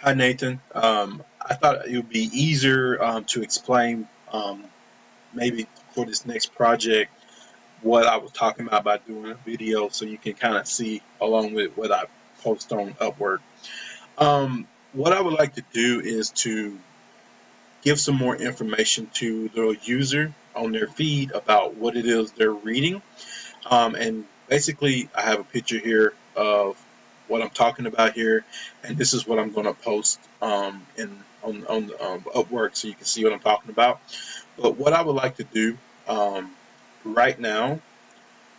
Hi, Nathan. I thought it would be easier to explain maybe for this next project what I was talking about by doing a video so you can kind of see along with what I post on Upwork. What I would like to do is to give some more information to the user on their feed about what it is they're reading. And basically, I have a picture here of what I'm talking about here, and this is what I'm going to post on Upwork so you can see what I'm talking about. But what I would like to do right now,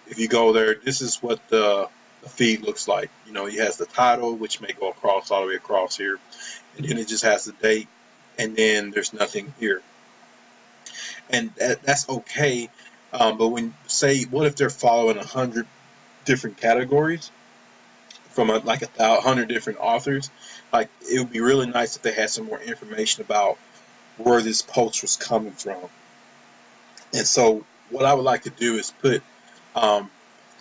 if you go there, this is what the feed looks like. You know, it has the title, which may go across all the way across here, and then it just has the date, and then there's nothing here, and that's okay. But when say, what if they're following 100 different categories from like 100 different authors? Like, it would be really nice if they had some more information about where this post was coming from. And so what I would like to do is put um,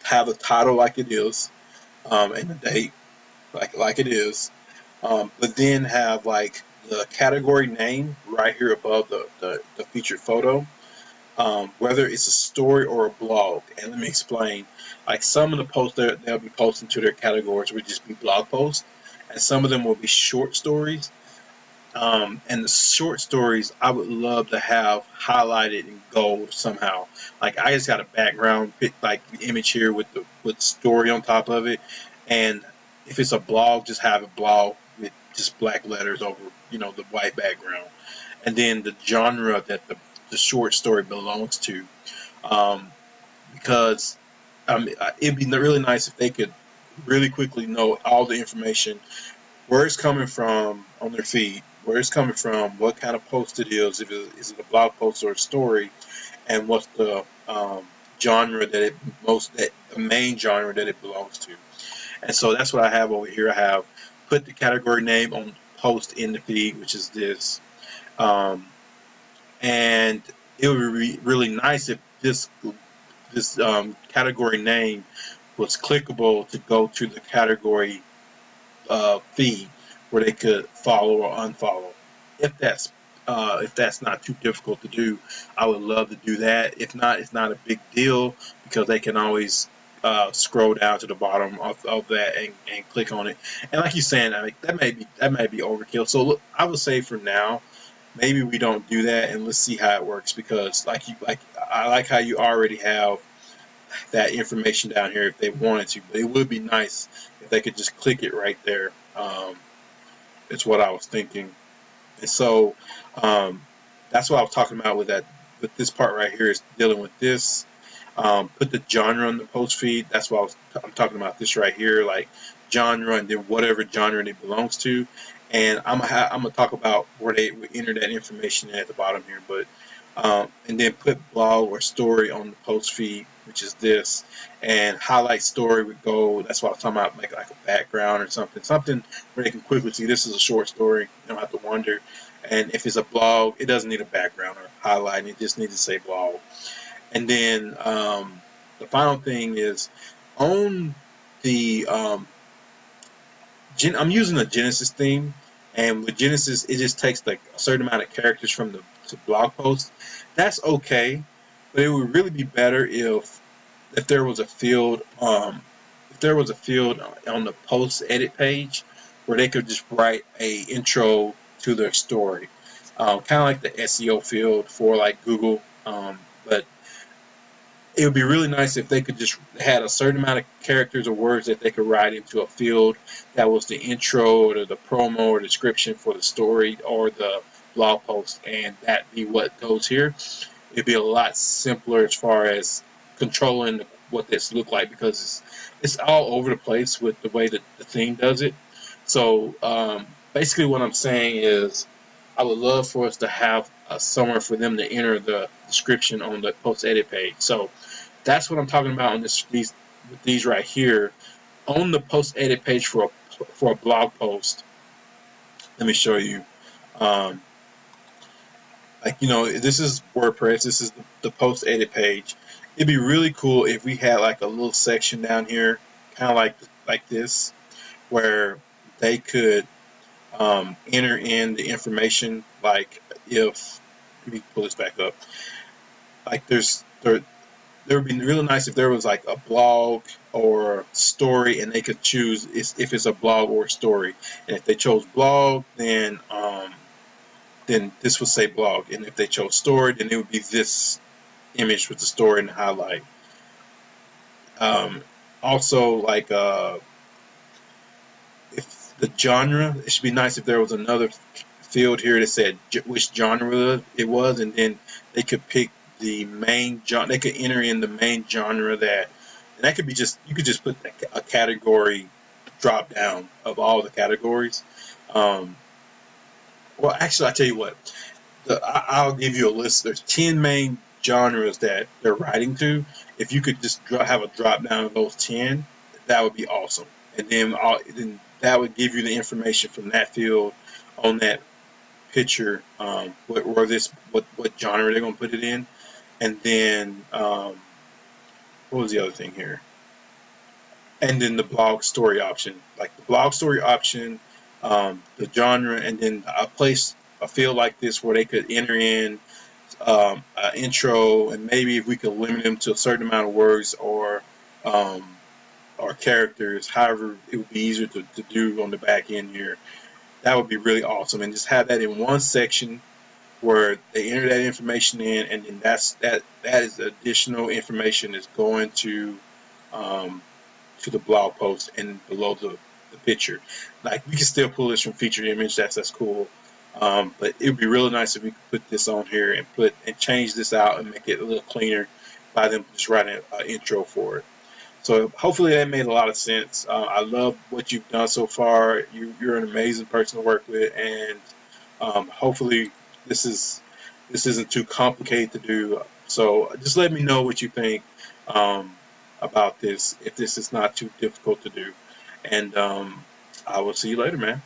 have the title like it is, and the date like it is, but then have like the category name right here above the featured photo, whether it's a story or a blog. And let me explain. Like, some of the posts they'll be posting to their categories would just be blog posts, and some of them will be short stories. And the short stories I would love to have highlighted in gold somehow. Like, I just got a background like the image here with the story on top of it, and if it's a blog, just have a blog with just black letters over the white background, and then the genre that the short story belongs to. Um, because it'd be really nice if they could really quickly know all the information, where it's coming from on their feed, where it's coming from, what kind of post it is it a blog post or a story, and what's the genre that the main genre that it belongs to. And so that's what I have over here. I have put the category name on post in the feed, which is this. Um, and it would be really nice if this category name was clickable to go to the category feed where they could follow or unfollow. If that's not too difficult to do, I would love to do that. If not, it's not a big deal because they can always scroll down to the bottom of that and click on it. And like you're saying, I mean, that may be overkill. So look, I would say for now, maybe we don't do that, and let's see how it works, because I like how you already have that information down here if they wanted to, but it would be nice if they could just click it right there. It's what I was thinking. And so that's what I was talking about with that. With this part right here is dealing with this. Put the genre on the post feed. That's what I'm talking about. This right here, like genre, and then whatever genre it belongs to. And I'm gonna talk about where they would enter that information at the bottom here. But and then put blog or story on the post feed, which is this, and highlight story with gold. That's what I was talking about, make like a background or something where they can quickly see this is a short story. You don't have to wonder. And if it's a blog, it doesn't need a background or highlight. It just needs to say blog. And then the final thing is on the I'm using a Genesis theme, and with Genesis, it just takes like a certain amount of characters from the blog post. That's okay, but it would really be better if there was a field on the post edit page where they could just write a intro to their story, kind of like the SEO field for like Google, but it would be really nice if they could just had a certain amount of characters or words that they could write into a field that was the intro or the promo or description for the story or the blog post, and that be what goes here. It'd be a lot simpler as far as controlling what this look like, because it's all over the place with the way that the theme does it. So basically what I'm saying is I would love for us to have somewhere for them to enter the description on the post edit page. So that's what I'm talking about on these right here on the post edit page for a blog post. Let me show you. Um, this is WordPress. This is the post edit page. It'd be really cool if we had like a little section down here, kind of like this, where they could enter in the information. Like if, let me pull this back up. Like there would be really nice if there was like a blog or story, and they could choose if it's a blog or a story. And if they chose blog, then this would say blog, and if they chose story, then it would be this image with the story and the highlight. Um, Also, like if the genre, it should be nice if there was another field here that said which genre it was, and then they could pick the main genre. They could enter in the main genre that, and that could be just, you could just put a category drop down of all the categories. Um, well, actually, I tell you what, I'll give you a list. There's 10 main genres that they're writing to. If you could just have a drop down of those 10, that would be awesome. And then that would give you the information from that field on that picture, what genre they're going to put it in. And then what was the other thing here? And then the blog story option, like the blog story option, the genre, and then a field like this where they could enter in an intro, and maybe if we could limit them to a certain amount of words um, or characters, however it would be easier to do on the back end here. That would be really awesome, and just have that in one section where they enter that information in, and then that is additional information that's going to the blog post and below the picture. Like we can still pull this from featured image. That's cool. But it would be really nice if we could put this on here and change this out and make it a little cleaner by them just writing an intro for it. So hopefully that made a lot of sense. I love what you've done so far. You're an amazing person to work with, and hopefully this isn't too complicated to do. So just let me know what you think about this, if this is not too difficult to do. And I will see you later, man.